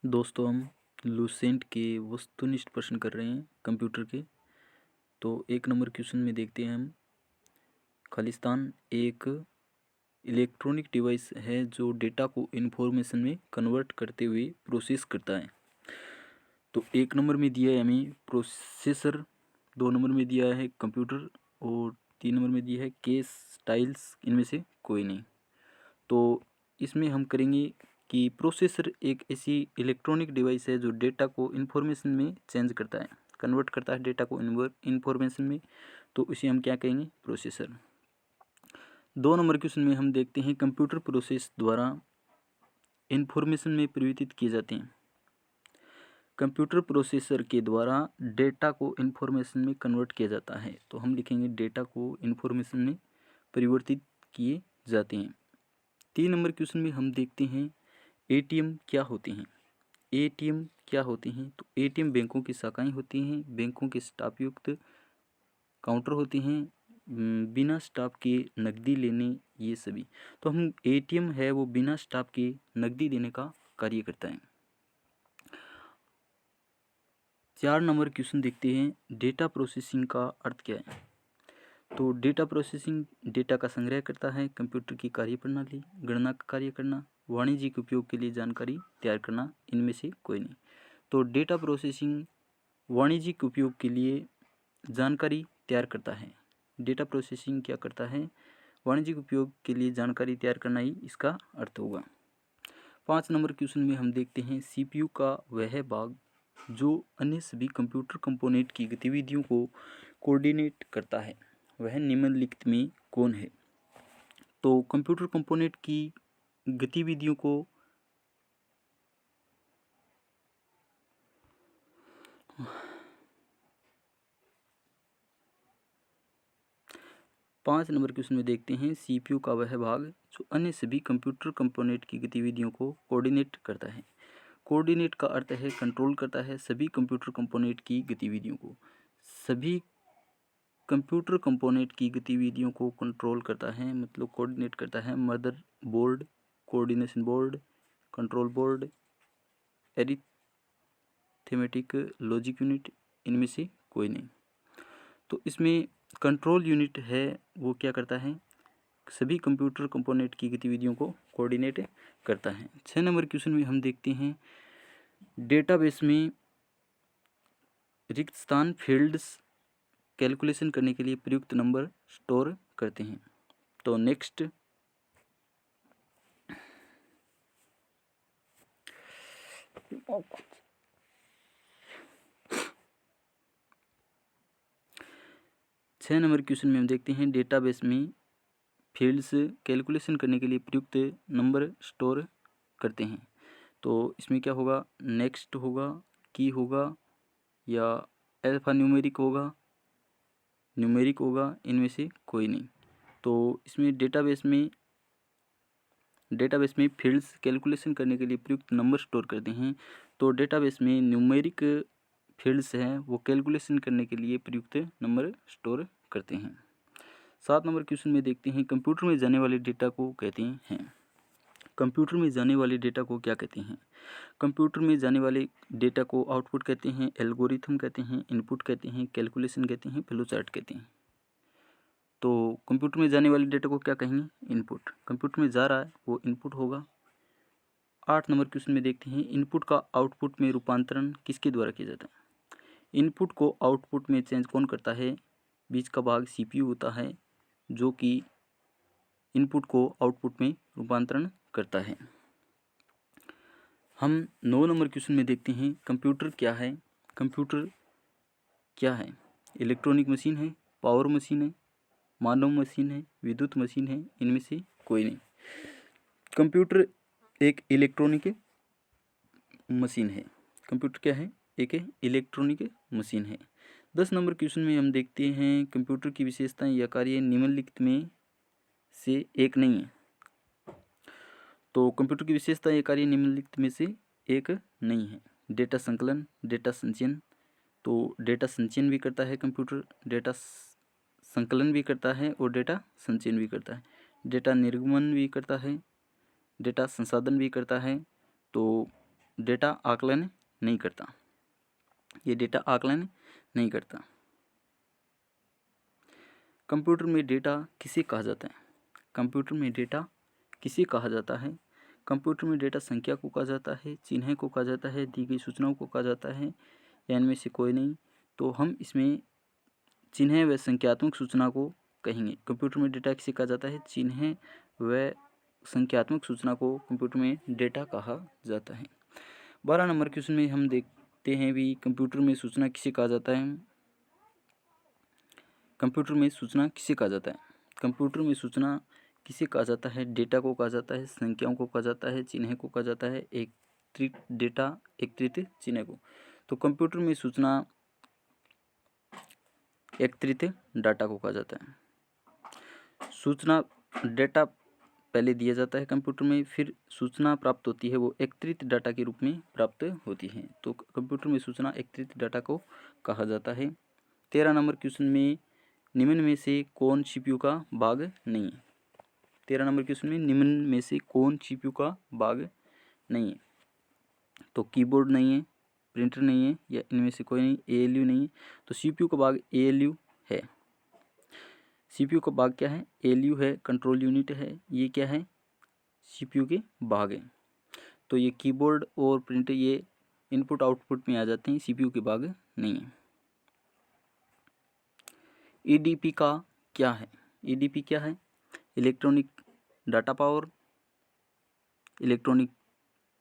दोस्तों हम लूसेंट के वस्तुनिष्ठ प्रश्न कर रहे हैं कंप्यूटर के। तो 1 नंबर क्वेश्चन में देखते हैं हम। खालिस्तान एक इलेक्ट्रॉनिक डिवाइस है जो डेटा को इन्फॉर्मेशन में कन्वर्ट करते हुए प्रोसेस करता है। तो 1 नंबर में दिया है हमें प्रोसेसर, 2 नंबर में दिया है कंप्यूटर और 3 नंबर में दिया है केस टाइल्स, इनमें से कोई नहीं। तो इसमें हम करेंगे कि प्रोसेसर एक ऐसी इलेक्ट्रॉनिक डिवाइस है जो डेटा को इन्फॉर्मेशन में चेंज करता है, कन्वर्ट करता है डेटा को इन्फॉर्मेशन में। तो इसे हम क्या कहेंगे? प्रोसेसर। 2 नंबर क्वेश्चन में हम देखते हैं कंप्यूटर प्रोसेस द्वारा इन्फॉर्मेशन में परिवर्तित किए जाते हैं। कंप्यूटर प्रोसेसर के द्वारा डेटा को इन्फॉर्मेशन में कन्वर्ट किया जाता है। तो हम लिखेंगे डेटा को इन्फॉर्मेशन में परिवर्तित किए जाते हैं। 3 नंबर क्वेश्चन में हम देखते हैं एटीएम क्या होते हैं। एटीएम क्या होते हैं? तो एटीएम बैंकों की शाखाएं होती हैं, बैंकों के स्टाफ युक्त काउंटर होते हैं, बिना स्टाफ के नकदी लेने, ये सभी। तो हम एटीएम है वो बिना स्टाफ के नकदी देने का कार्य करता है। 4 नंबर क्वेश्चन देखते हैं डेटा प्रोसेसिंग का अर्थ क्या है। तो डेटा प्रोसेसिंग डेटा का संग्रह करता है, कंप्यूटर की कार्यप्रणाली, गणना का कार्य करना, वाणिज्यिक उपयोग के लिए जानकारी तैयार करना, इनमें से कोई नहीं। तो डेटा प्रोसेसिंग वाणिज्यिक उपयोग के लिए जानकारी तैयार करता है। डेटा प्रोसेसिंग क्या करता है? वाणिज्यिक उपयोग के लिए जानकारी तैयार करना ही इसका अर्थ होगा। 5 नंबर क्वेश्चन में हम देखते हैं सीपीयू का वह भाग जो अन्य सभी कंप्यूटर कंपोनेंट की गतिविधियों को कोऑर्डिनेट करता है, वह निम्नलिखित में कौन है? तो कंप्यूटर कंपोनेंट की गतिविधियों को 5 नंबर क्वेश्चन में देखते हैं सीपीयू का वह भाग जो अन्य सभी कंप्यूटर कंपोनेंट की गतिविधियों को कोऑर्डिनेट करता है। कोऑर्डिनेट का अर्थ है कंट्रोल करता है सभी कंप्यूटर कंपोनेंट की गतिविधियों को। सभी कंप्यूटर कंपोनेंट की गतिविधियों को कंट्रोल करता है, मतलब कोऑर्डिनेट करता है। Mother board, coordination board, control board, arithmetic logic unit, इनमें से कोई नहीं। तो इसमें कंट्रोल यूनिट है वो क्या करता है? सभी कंप्यूटर कंपोनेंट की गतिविधियों को कोऑर्डिनेट करता है। 6 नंबर क्वेश्चन में हम देखते हैं डेटाबेस में रिक्त स्थान फील्ड्स कैलकुलेशन करने के लिए प्रयुक्त नंबर स्टोर करते हैं। तो नेक्स्ट 6 नंबर क्वेश्चन में हम देखते हैं डेटाबेस में फील्ड्स कैलकुलेशन करने के लिए प्रयुक्त नंबर स्टोर करते हैं। तो इसमें क्या होगा? नेक्स्ट होगा, की होगा, या अल्फा न्यूमेरिक होगा, न्यूमेरिक होगा, इनमें से कोई नहीं। तो इसमें डेटाबेस में फील्ड्स कैलकुलेशन करने के लिए प्रयुक्त नंबर स्टोर करते हैं। तो डेटाबेस में न्यूमेरिक फील्ड्स हैं वो कैलकुलेशन करने के लिए प्रयुक्त नंबर स्टोर करते हैं। 7 नंबर क्वेश्चन में देखते हैं कंप्यूटर में जाने वाले डेटा को कहते हैं। कंप्यूटर में जाने वाले डेटा को क्या कहते हैं? कंप्यूटर में जाने वाले डेटा को आउटपुट कहते हैं, एल्गोरिथम कहते हैं, इनपुट कहते हैं, कैलकुलेशन कहते हैं, फ्लो चार्ट कहते हैं। तो कंप्यूटर में जाने वाले डेटा को क्या कहेंगे? इनपुट। कंप्यूटर में जा रहा है वो इनपुट होगा। 8 नंबर क्वेश्चन में देखते हैं इनपुट का आउटपुट में रूपांतरण किसके द्वारा किया जाता है? इनपुट को आउटपुट में चेंज कौन करता है? बीच का भाग सीपीयू होता है जो कि इनपुट को आउटपुट में रूपांतरण करता है। हम 9 नंबर क्वेश्चन में देखते हैं कंप्यूटर क्या है? कंप्यूटर क्या है? इलेक्ट्रॉनिक मशीन है, पावर मशीन है, मानव मशीन है, विद्युत मशीन है, इनमें से कोई नहीं। कंप्यूटर एक इलेक्ट्रॉनिक मशीन है। कंप्यूटर क्या है? एक इलेक्ट्रॉनिक मशीन है। 10 नंबर क्वेश्चन में हम देखते हैं कंप्यूटर की विशेषताएं या कार्य निम्नलिखित में से एक नहीं है। तो कंप्यूटर की विशेषता या कार्य निम्नलिखित में से एक नहीं है। डेटा संकलन, डेटा संचयन। तो डेटा संचयन भी करता है कंप्यूटर, डेटा संकलन भी करता है और डेटा संचयन भी करता है। डेटा निर्गमन भी करता है, डेटा संसाधन भी करता है। तो डेटा आकलन नहीं करता, ये डेटा आकलन नहीं करता। कंप्यूटर में डेटा किसे कहा जाता है? कंप्यूटर में डेटा किसे कहा जाता है? कंप्यूटर में डेटा संख्या को कहा जाता है, चिन्ह को कहा जाता है, दी गई सूचनाओं को कहा जाता है, या इनमें से कोई नहीं। तो हम इसमें चिन्ह व संख्यात्मक सूचना को कहेंगे। कंप्यूटर में डेटा किसे कहा जाता है? चिन्ह व संख्यात्मक सूचना को कंप्यूटर में डेटा कहा जाता है। 12 नंबर क्वेश्चन में हम देखते हैं भी कंप्यूटर में सूचना किसे कहा जाता है। कंप्यूटर में सूचना किसे कहा जाता है? कंप्यूटर में सूचना किसे कहा जाता है? डेटा को कहा जाता है, संख्याओं को कहा जाता है, चिन्ह को कहा जाता है, एकत्रित डेटा, एकत्रित चिन्ह को। तो कंप्यूटर में सूचना एकत्रित डाटा को कहा जाता है। सूचना डेटा पहले दिया जाता है कंप्यूटर में, फिर सूचना प्राप्त होती है वो एकत्रित डाटा के रूप में प्राप्त होती है। तो कंप्यूटर में सूचना एकत्रित डाटा को कहा जाता है। 13 नंबर क्वेश्चन में निम्न में से कौन सीपीयू का भाग नहीं है? 13 नंबर क्वेश्चन में निम्न में से कौन सीपीयू का भाग नहीं है? तो कीबोर्ड नहीं है, प्रिंटर नहीं है, या इनमें से कोई नहीं, एएलयू नहीं है। तो सीपीयू का भाग एएलयू है। सीपीयू का भाग क्या है? एएलयू है, कंट्रोल यूनिट है, ये क्या है? सीपीयू के भाग है। तो ये कीबोर्ड और प्रिंटर ये इनपुट आउटपुट में आ जाते हैं, सीपीयू के भाग नहीं है। ईडीपी का क्या है? ईडीपी क्या है? Electronic data power, electronic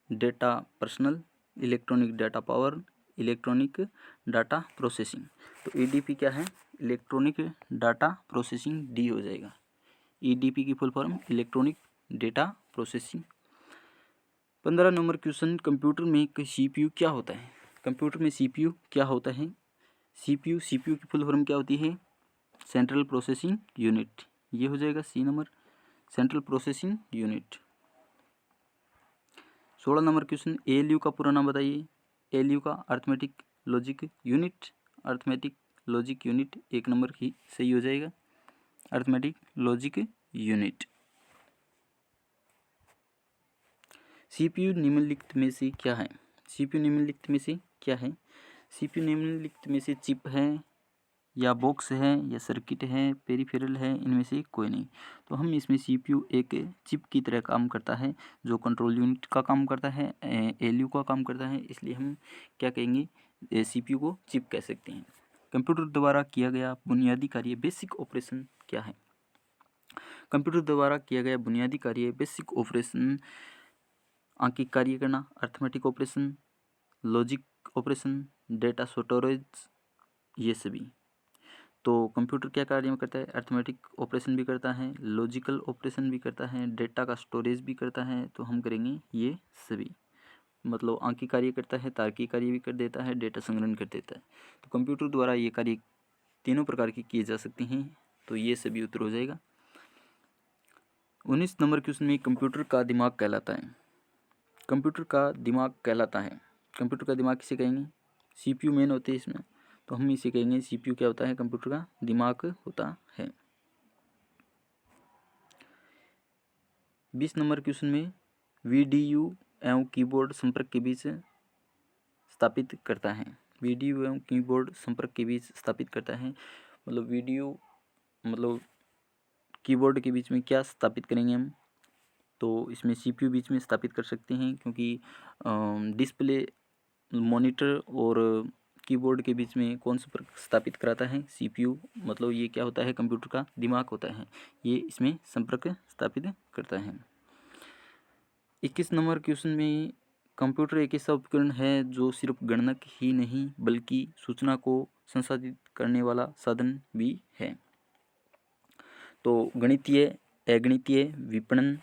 data personal, electronic data power, electronic data processing. तो ईडीपी क्या है? इलेक्ट्रॉनिक डाटा प्रोसेसिंग, डी हो जाएगा। ईडीपी की full form electronic data processing. 15 number question, computer में सीपीयू क्या होता है? कंप्यूटर में सीपीयू क्या होता है? सीपीयू की फुल फॉर्म क्या होती है? सेंट्रल प्रोसेसिंग यूनिट, ये हो जाएगा C number, central processing unit. 16 number question, ALU का पूरा नाम बताइए। एएलयू का arithmetic logic unit, arithmetic logic unit 1 number ही सही हो जाएगा, अर्थमेटिक लॉजिक यूनिट। सीपीयू निम्नलिखित में से क्या है? सीपीयू निम्नलिखित में से क्या है? सीपीयू निम्नलिखित में से चिप है, या बॉक्स है, या सर्किट है, पेरिफेरल है, इनमें से कोई नहीं। तो हम इसमें सीपीयू एक चिप की तरह काम करता है, जो कंट्रोल यूनिट का काम करता है, एलयू का काम करता है, इसलिए हम क्या कहेंगे? सीपीयू को चिप कह सकते हैं। कंप्यूटर द्वारा किया गया बुनियादी कार्य बेसिक ऑपरेशन क्या है? कंप्यूटर द्वारा किया गया बुनियादी कार्य बेसिक ऑपरेशन आंकिक कार्य करना, arithmetic operation, logic operation, data storage, ये सभी। तो कंप्यूटर क्या कार्य में करता है? अर्थमेटिक ऑपरेशन भी करता है, लॉजिकल ऑपरेशन भी करता है, डेटा का स्टोरेज भी करता है। तो हम करेंगे ये सभी, मतलब आंकिक कार्य करता है, तार्किक कार्य भी कर देता है, डेटा संग्रहण कर देता है। तो कंप्यूटर द्वारा ये कार्य तीनों प्रकार के किए जा सकते हैं। तो ये सभी उत्तर हो जाएगा। 19 नंबर क्वेश्चन में कंप्यूटर का दिमाग कहलाता है। कंप्यूटर का दिमाग कहलाता है। कंप्यूटर का दिमाग किसे कहेंगे? सीपीयू मेन होते हैं इसमें, तो हम इसे कहेंगे सीपीयू क्या होता है? कंप्यूटर का दिमाग होता है। 20 नंबर क्वेश्चन में वीडीयू एवं कीबोर्ड संपर्क के बीच स्थापित करता है। वीडीयू एवं कीबोर्ड संपर्क के बीच स्थापित करता है, मतलब वीडियो मतलब कीबोर्ड के बीच में क्या स्थापित करेंगे हम? तो इसमें सीपीयू बीच में स्थापित कर सकते हैं, क्योंकि डिस्प्ले, मॉनिटर और कीबोर्ड के बीच में कौन संपर्क स्थापित कराता है? सीपीयू, मतलब ये क्या होता है? कंप्यूटर का दिमाग होता है, ये इसमें संपर्क स्थापित करता है। 21 नंबर क्वेश्चन में कंप्यूटर एक ऐसा उपकरण है जो सिर्फ गणनक ही नहीं बल्कि सूचना को संसाधित करने वाला साधन भी है। तो गणितीय, अगणितीय, विपणन,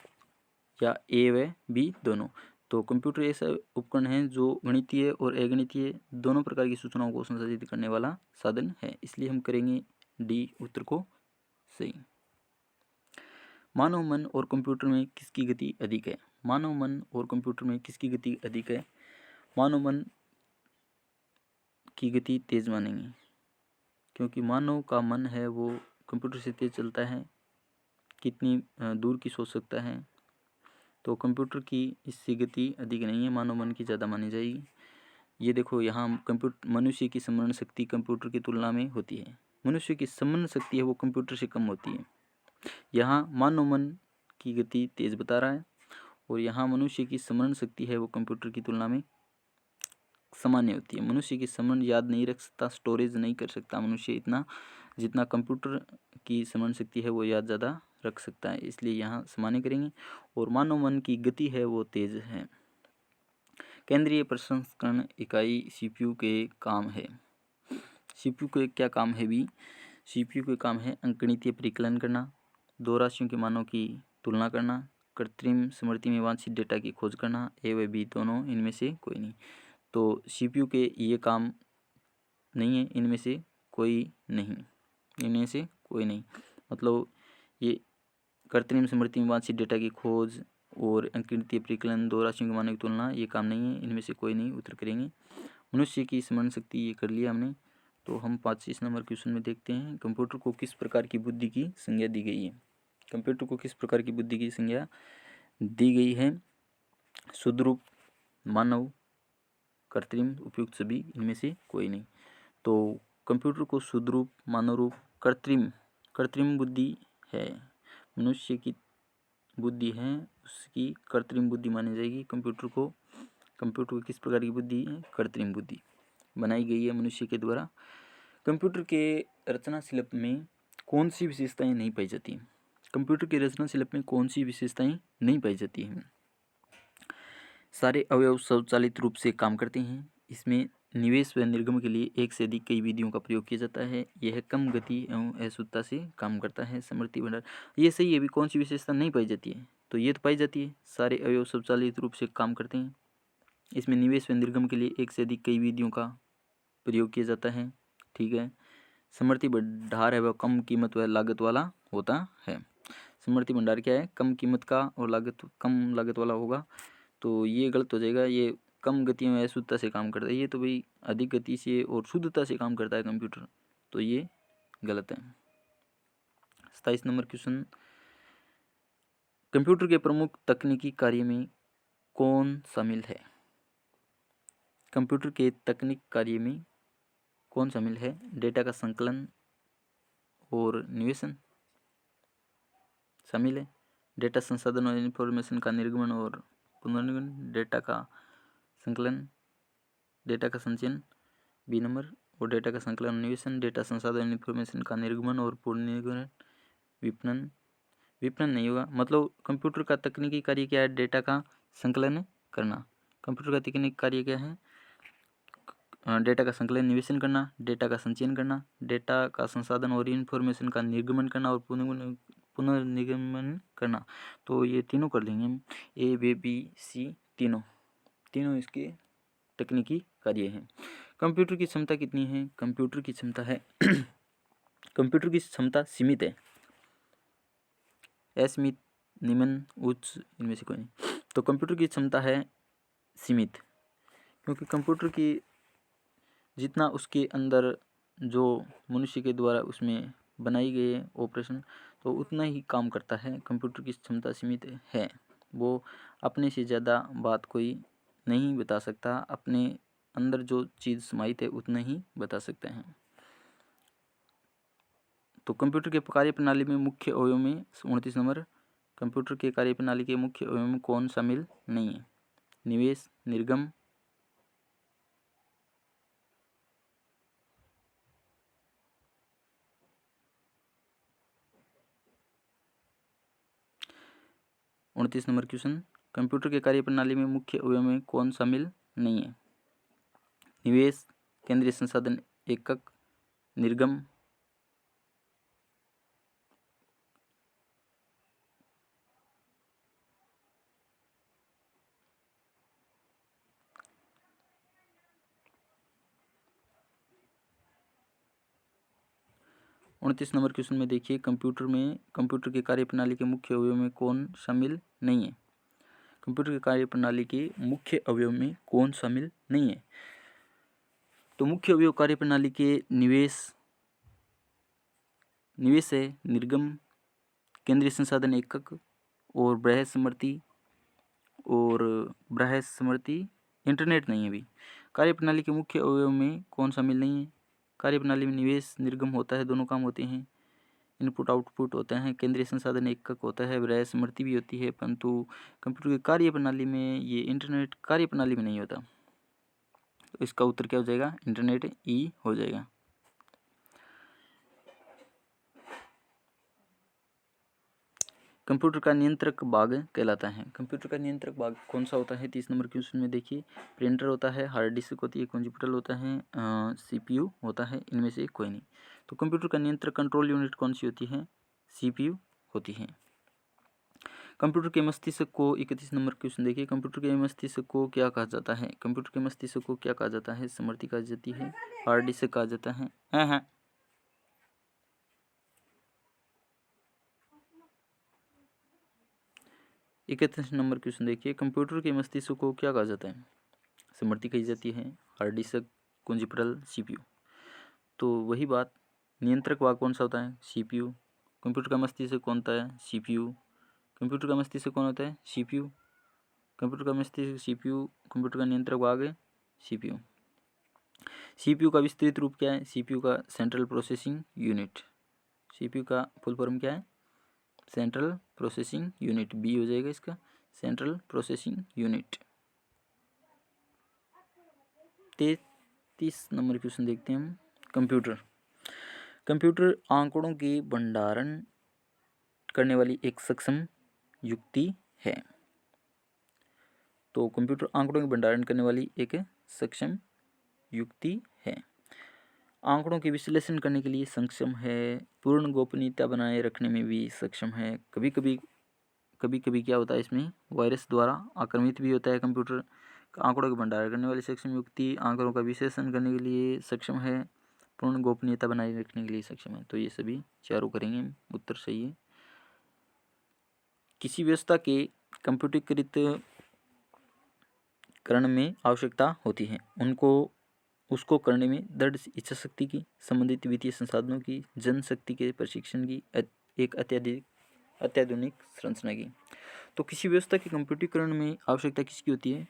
या ए व बी दोनों। तो कंप्यूटर ऐसा उपकरण है जो गणितीय और अगणितीय दोनों प्रकार की सूचनाओं को संसाधित करने वाला साधन है, इसलिए हम करेंगे डी उत्तर को सही। मानव मन और कंप्यूटर में किसकी गति अधिक है? मानव मन और कंप्यूटर में किसकी गति अधिक है? मानव मन की गति तेज मानेंगे, क्योंकि मानव का मन है वो कंप्यूटर से तेज चलता है, कितनी दूर की सोच सकता है, तो कंप्यूटर की इससे गति अधिक नहीं है, मानव मन की ज़्यादा मानी जाएगी। ये देखो यहाँ मनुष्य की स्मरण शक्ति कंप्यूटर की तुलना में होती है। मनुष्य की स्मरण शक्ति है वो कंप्यूटर से कम होती है। यहाँ मानव मन की गति तेज बता रहा है और यहाँ मनुष्य की स्मरण शक्ति है वो कंप्यूटर की तुलना में सामान्य होती है। मनुष्य की स्मरण याद नहीं रख सकता, स्टोरेज नहीं कर सकता मनुष्य इतना, जितना कंप्यूटर की स्मरण शक्ति है वो याद ज़्यादा रख सकता है, इसलिए यहाँ सामान्य करेंगे। और मानव मन की गति है वो तेज है। केंद्रीय प्रसंस्करण इकाई सीपीयू के काम है। सीपीयू के क्या काम है भी? सीपीयू के काम है अंकगणितीय परिकलन करना, दो राशियों के मानों की तुलना करना, कृत्रिम स्मृति में वांछित डेटा की खोज करना, ए व बी दोनों, इनमें से कोई नहीं। तो सीपीयू के ये काम नहीं है, इनमें से कोई नहीं, इनमें से कोई नहीं। मतलब ये कृत्रिम स्मृति में वांछित डेटा की खोज और अंकगणितीय परिकलन, दो राशियों के मानों की तुलना, ये काम नहीं है, इनमें से कोई नहीं। उत्तर करेंगे। मनुष्य की स्मरण शक्ति ये कर लिया हमने। तो हम 25 नंबर क्वेश्चन में देखते हैं, कंप्यूटर को किस प्रकार की बुद्धि की संज्ञा दी गई है। कंप्यूटर को किस प्रकार की बुद्धि की संज्ञा दी गई है? सुदरूप, मानव, कृत्रिम, उपयुक्त सभी, इनमें से कोई नहीं। तो कंप्यूटर को सुदरूप, मानव रूप, कृत्रिम बुद्धि है। मनुष्य की बुद्धि है उसकी कृत्रिम बुद्धि मानी जाएगी। कंप्यूटर को किस प्रकार की बुद्धि है? कृत्रिम बुद्धि बनाई गई है मनुष्य के द्वारा। कंप्यूटर के रचना शिल्प में कौन सी विशेषताएं नहीं पाई जाती? कंप्यूटर के रचना शिल्प में कौन सी विशेषताएं नहीं पाई जाती हैं? सारे अवयव स्वचालित रूप से काम करते हैं। इसमें निवेश व निर्गम के लिए एक से अधिक कई विधियों का प्रयोग किया जाता है। यह कम गति एवं अशुद्धता से काम करता है। स्मृति भंडार, ये सही है। भी कौन सी विशेषता नहीं पाई जाती है? तो ये तो पाई जाती है, सारे अवयव स्वचालित रूप से काम करते हैं। इसमें निवेश व निर्गम के लिए एक से अधिक कई विधियों का प्रयोग किया जाता है। ठीक है। स्मृति भंडार है वह कम कीमत व लागत वाला होता है। स्मृति भंडार क्या है? कम कीमत का और कम लागत वाला होगा। तो ये गलत हो जाएगा। ये कम गति में अशुद्धता से काम करता है। ये तो भाई अधिक गति से और शुद्धता से काम करता है कंप्यूटर, तो ये गलत है। 27 नंबर क्वेश्चन, कंप्यूटर के प्रमुख तकनीकी कार्य में कौन शामिल है? कंप्यूटर के तकनीक कार्य में कौन शामिल है? डेटा का संकलन और निवेशन शामिल है। डेटा संसाधन और इन्फॉर्मेशन का निर्गमन और पुनर्निर्गमन, डेटा का संकलन, डेटा का संचयन बी नंबर, और डेटा का संकलन निवेशन, डेटा संसाधन इन्फॉर्मेशन का निर्गमन और पुनर्निर्गमन, विपणन नहीं होगा। मतलब कंप्यूटर का तकनीकी कार्य क्या है? डेटा का संकलन करना। कंप्यूटर का तकनीकी कार्य क्या है? डेटा का संकलन, निवेशन करना, डेटा का संचयन करना, डेटा का संसाधन और इन्फॉर्मेशन का निर्गमन करना और पुनर्निर्गमन करना। तो ये तीनों कर देंगे हम, ए बी सी, तीनों इसके तकनीकी कार्य हैं। कंप्यूटर की क्षमता कितनी है? कंप्यूटर की क्षमता है कंप्यूटर की क्षमता सीमित है। असीमित, निम्न, उच्च, इनमें से कोई नहीं। तो कंप्यूटर की क्षमता है सीमित, क्योंकि कंप्यूटर की जितना उसके अंदर जो मनुष्य के द्वारा उसमें बनाई गई है ऑपरेशन, तो उतना ही काम करता है। कंप्यूटर की क्षमता सीमित है। वो अपने से ज़्यादा बात कोई नहीं बता सकता। अपने अंदर जो चीज़ समाहित है उतना ही बता सकते हैं। तो कंप्यूटर के कार्य प्रणाली में मुख्य अवयव में 29 नंबर, कंप्यूटर के कार्य प्रणाली के मुख्य अवयव में कौन शामिल नहीं है? निवेश, निर्गम, 29 नंबर क्वेश्चन, कंप्यूटर के कार्य प्रणाली में मुख्य अवयव में कौन शामिल नहीं है? निवेश, केंद्रीय संसाधन एकक, निर्गम, उनतीस नंबर क्वेश्चन में देखिए, कंप्यूटर के कार्य प्रणाली के मुख्य अवयव में कौन शामिल नहीं है? कंप्यूटर के कार्य प्रणाली के मुख्य अवयव में कौन शामिल नहीं है? तो मुख्य अवयव कार्य प्रणाली के निवेश है, निर्गम, केंद्रीय संसाधन एकक और बृहत स्मृति, और बाह्य स्मृति, इंटरनेट नहीं है अभी। कार्यप्रणाली के मुख्य अवयव में कौन शामिल नहीं है? कार्यप्रणाली में निवेश निर्गम होता है, दोनों काम होते हैं। इनपुट आउटपुट होता है, केंद्रीय संसाधन एकक होता है, बाह्य स्मृति भी होती है, परंतु कंप्यूटर की कार्यप्रणाली में ये इंटरनेट कार्यप्रणाली में नहीं होता। तो इसका उत्तर क्या हो जाएगा? इंटरनेट ई हो जाएगा। कंप्यूटर का नियंत्रक भाग कहलाता है। कंप्यूटर का नियंत्रक भाग कौन सा होता है? 30 नंबर क्वेश्चन में देखिए, प्रिंटर होता है, हार्ड डिस्क होती है, कंप्यूटर होता है, सीपीयू होता है, इनमें से कोई नहीं। तो कंप्यूटर का नियंत्रक कंट्रोल यूनिट कौन सी होती है? सीपीयू होती है। कंप्यूटर के मस्तिष्क को 31 नंबर क्वेश्चन देखिए, कंप्यूटर के मस्तिष्क को क्या कहा जाता है? कंप्यूटर के मस्तिष्क को क्या कहा जाता है? स्मृति कहा जाती है, हार्ड डिस्क कहा जाता है। हाँ 31 नंबर क्वेश्चन देखिए, कंप्यूटर के मस्तिष्क को क्या कहा जाता है? स्मृति कही जाती है, हार्ड डिस्क, कुंजिपटल, सीपीयू। तो वही बात, नियंत्रक भाग कौन सा होता है? सीपीयू। कंप्यूटर का मस्तिष्क कौन होता है? सीपीयू। कंप्यूटर का मस्तिष्क कौन होता है? सीपीयू। कंप्यूटर का मस्तिष्क सीपीयू, कंप्यूटर का नियंत्रक भाग है सीपीयू। सीपीयू का विस्तृत रूप क्या है? सीपीयू का सेंट्रल प्रोसेसिंग यूनिट। सीपीयू का फुल फॉर्म क्या है? सेंट्रल प्रोसेसिंग यूनिट, बी हो जाएगा इसका, central processing unit. 33 number question देखते हैं हम। कंप्यूटर आंकड़ों के भंडारण करने वाली एक सक्षम युक्ति है। तो कंप्यूटर आंकड़ों के भंडारण करने वाली एक सक्षम युक्ति है। आंकड़ों के विश्लेषण करने के लिए सक्षम है, पूर्ण गोपनीयता बनाए रखने में भी सक्षम है। कभी कभी क्या होता है, इसमें वायरस द्वारा आक्रमित भी होता है। कंप्यूटर आंकड़ों के भंडारण करने वाली सक्षम युक्ति, आंकड़ों का विश्लेषण करने के लिए सक्षम है, पूर्ण गोपनीयता बनाए रखने के लिए सक्षम है। तो ये सभी चारों करेंगे, उत्तर सही है। किसी व्यवस्था के कंप्यूटरीकृत करण में आवश्यकता होती है, उसको करने में दृढ़ इच्छा शक्ति की, संबंधित वित्तीय संसाधनों की, जनशक्ति के प्रशिक्षण की, एक अत्याधुनिक संरचना की। तो किसी व्यवस्था के कंप्यूटरीकरण में आवश्यकता किसकी होती है?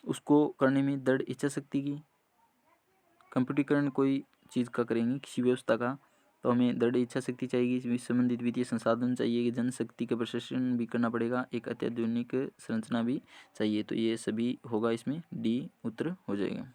उसको करने में दृढ़ इच्छा शक्ति की। कंप्यूटरीकरण कोई चीज़ का करेंगे, किसी व्यवस्था का, तो हमें दृढ़ इच्छा शक्ति चाहिए, संबंधित वित्तीय संसाधन चाहिए, जनशक्ति का प्रशिक्षण भी करना पड़ेगा, एक अत्याधुनिक संरचना भी चाहिए। तो ये सभी होगा, इसमें डी उत्तर हो जाएगा।